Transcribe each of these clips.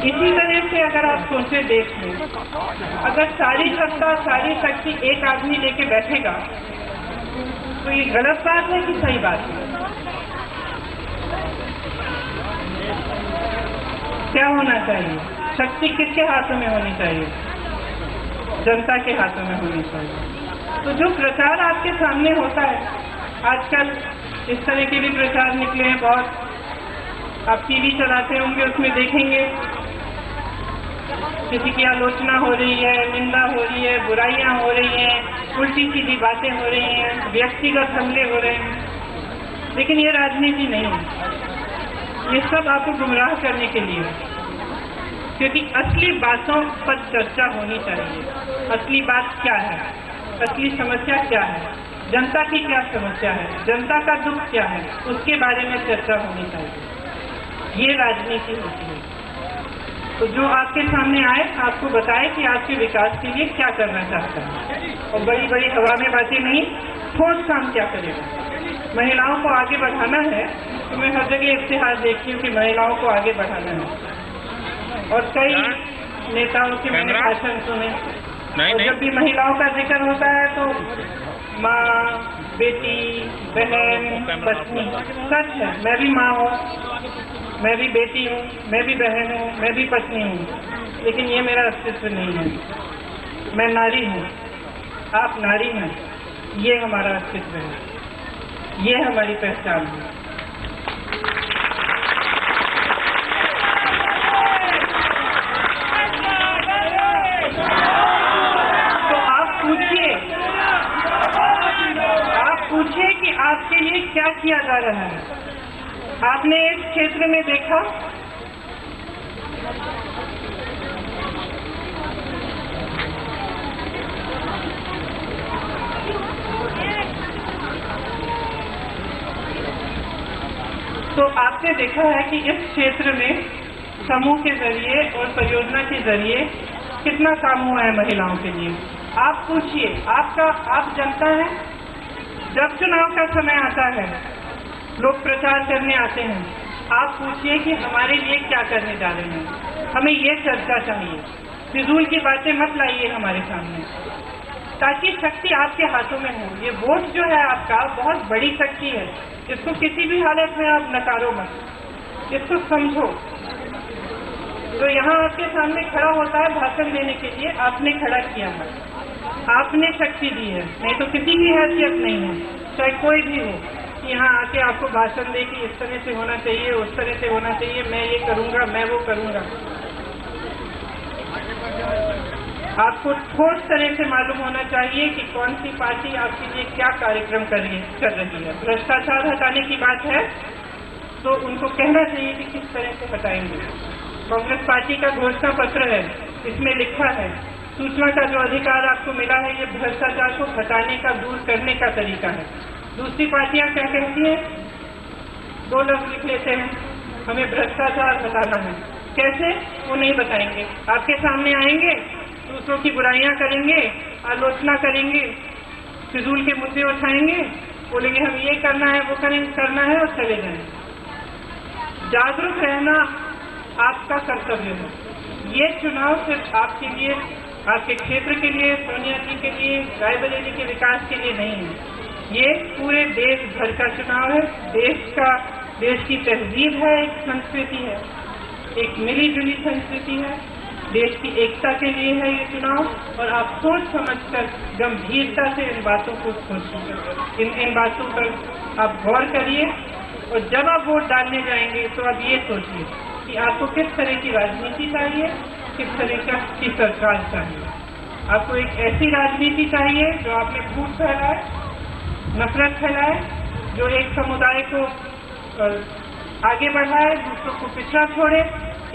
इसी तरह से अगर आप सोचे देश में, अगर सारी सत्ता सारी शक्ति एक आदमी लेके बैठेगा तो ये गलत बात है कि सही बात है? क्या होना चाहिए? शक्ति किसके हाथों में होनी चाहिए? जनता के हाथों में होनी चाहिए। तो जो प्रचार आपके सामने होता है, आजकल इस तरह के भी प्रचार निकले हैं बहुत। आप टीवी चलाते होंगे, उसमें देखेंगे किसी की आलोचना हो रही है, निंदा हो रही है, बुराइयां हो रही हैं, उल्टी सीधी बातें हो रही हैं, व्यक्तिगत हमले हो रहे हैं। लेकिन ये राजनीति नहीं है, ये सब आपको गुमराह करने के लिए है। क्योंकि असली बातों पर चर्चा होनी चाहिए। असली बात क्या है, असली समस्या क्या है, जनता की क्या समस्या है, जनता का दुख क्या है, उसके बारे में चर्चा होनी चाहिए। ये राजनीति होती है। तो जो आपके सामने आए, आपको बताए कि आपके विकास के लिए क्या करना चाहता है, और बड़ी बड़ी हवा में बातें नहीं, ठोस काम क्या करेगा। महिलाओं को आगे बढ़ाना है तो मैं हर जगह इश्तिहार देखती हूँ कि महिलाओं को आगे बढ़ाना है, और कई नेताओं के मैंने भाषण सुने। और जब भी महिलाओं का जिक्र होता है तो माँ, बेटी, बहन, पत्नी। सच है, मैं भी माँ हूँ, मैं भी बेटी हूँ, मैं भी बहन हूँ, मैं भी पत्नी हूँ, लेकिन ये मेरा अस्तित्व नहीं है। मैं नारी हूँ, आप नारी हैं, ये हमारा अस्तित्व है, ये हमारी पहचान है। तो आप पूछिए कि आपके लिए क्या किया जा रहा है। आपने इस क्षेत्र में देखा तो आपने देखा है कि इस क्षेत्र में समूह के जरिए और परियोजना के जरिए कितना काम हुआ है महिलाओं के लिए। आप पूछिए, आप जनता है, जब चुनाव का समय आता है, लोग प्रचार करने आते हैं, आप पूछिए कि हमारे लिए क्या करने जा रहे हैं। हमें ये चर्चा चाहिए, फिजूल की बातें मत लाइए हमारे सामने, ताकि शक्ति आपके हाथों में हो। ये वोट जो है आपका बहुत बड़ी शक्ति है, इसको किसी भी हालत में आप नकारो मत, इसको समझो। तो यहाँ आपके सामने खड़ा होता है भाषण देने के लिए, आपने खड़ा किया है, आपने शक्ति दी है, नहीं तो किसी की हैसियत नहीं है, चाहे कोई भी हो, यहाँ आके आपको भाषण दे कि इस तरह से होना चाहिए, उस तरह से होना चाहिए, मैं ये करूंगा, मैं वो करूंगा। आपको ठोस तरह से मालूम होना चाहिए कि कौन सी पार्टी आपके लिए क्या कार्यक्रम कर रही है। भ्रष्टाचार हटाने की बात है तो उनको कहना चाहिए कि किस तरह से हटाएंगे। कांग्रेस पार्टी का घोषणा पत्र है, इसमें लिखा है सूचना का जो अधिकार आपको मिला है, ये भ्रष्टाचार को हटाने का, दूर करने का तरीका है। दूसरी पार्टियां क्या कहती हैं? 2 लफ्ज लिख लेते हैं, हमें भ्रष्टाचार हटाना है। कैसे? वो नहीं बताएंगे, आपके सामने आएंगे, दूसरों की बुराइयां करेंगे, आलोचना करेंगे, फिजूल के मुद्दे उठाएंगे, बोलेंगे हम ये करना है, वो करना है, और चले जाएंगे। जागरूक रहना आपका कर्तव्य है। ये चुनाव सिर्फ आपके लिए, आपके क्षेत्र के लिए, सोनिया जी के लिए, रायबरेली के विकास के लिए नहीं है, ये पूरे देश भर का चुनाव है। देश की तहजीब है, एक संस्कृति है, एक मिली जुली संस्कृति है, देश की एकता के लिए है ये चुनाव। और आप सोच समझकर गंभीरता से इन बातों को सोचिए, इन बातों पर आप गौर करिए, और जब आप वोट डालने जाएंगे तो आप ये सोचिए कि आपको किस तरह की राजनीति चाहिए, किस तरह की सरकार चाहिए। आपको एक ऐसी राजनीति चाहिए जो आपने फूट फैलाए, नफरत फैलाए, जो एक समुदाय को आगे बढ़ाए, दूसरों को पिछड़ा छोड़े,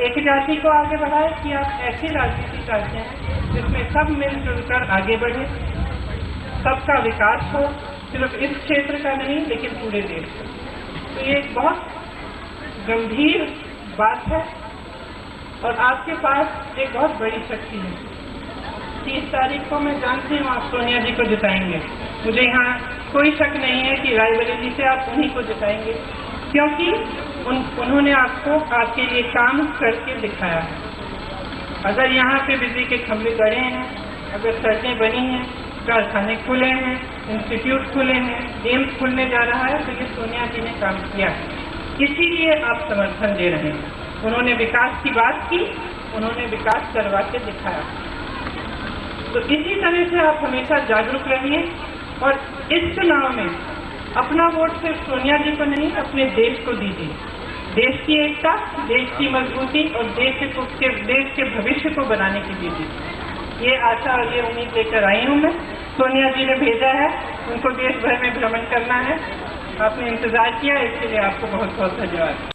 एक जाति को आगे बढ़ाए। कि आप ऐसी राजनीति चाहते हैं जिसमें सब मिलजुल कर आगे बढ़े, सबका विकास हो, सिर्फ इस क्षेत्र का नहीं लेकिन पूरे देश का। तो ये एक बहुत गंभीर बात है, और आपके पास एक बहुत बड़ी शक्ति है। 30 तारीख को मैं जानती हूँ आप सोनिया जी को जिताएंगे, मुझे यहाँ कोई शक नहीं है कि रायबरेली से आप उन्हीं को जिताएंगे, क्योंकि उन्होंने आपको आपके लिए काम करके दिखाया है। अगर यहाँ पे बिजली के खंभे गड़े हैं, अगर सड़कें बनी हैं, कारखाने खुले हैं, इंस्टीट्यूट खुले हैं, गेम्स खुलने जा रहा है, तो ये सोनिया जी ने काम किया है, इसीलिए आप समर्थन दे रहे हैं। उन्होंने विकास की बात की, उन्होंने विकास करवा के दिखाया। तो इसी तरह से आप हमेशा जागरूक रहिए और इस चुनाव में अपना वोट सिर्फ सोनिया जी को नहीं, अपने देश को दीजिए। देश की एकता, देश की मजबूती और देश के भविष्य को बनाने की दीजिए। ये आशा और ये उम्मीद लेकर आई हूँ मैं। सोनिया जी ने भेजा है, उनको देश भर में भ्रमण करना है। आपने इंतजार किया, इसके लिए आपको बहुत बहुत धन्यवाद।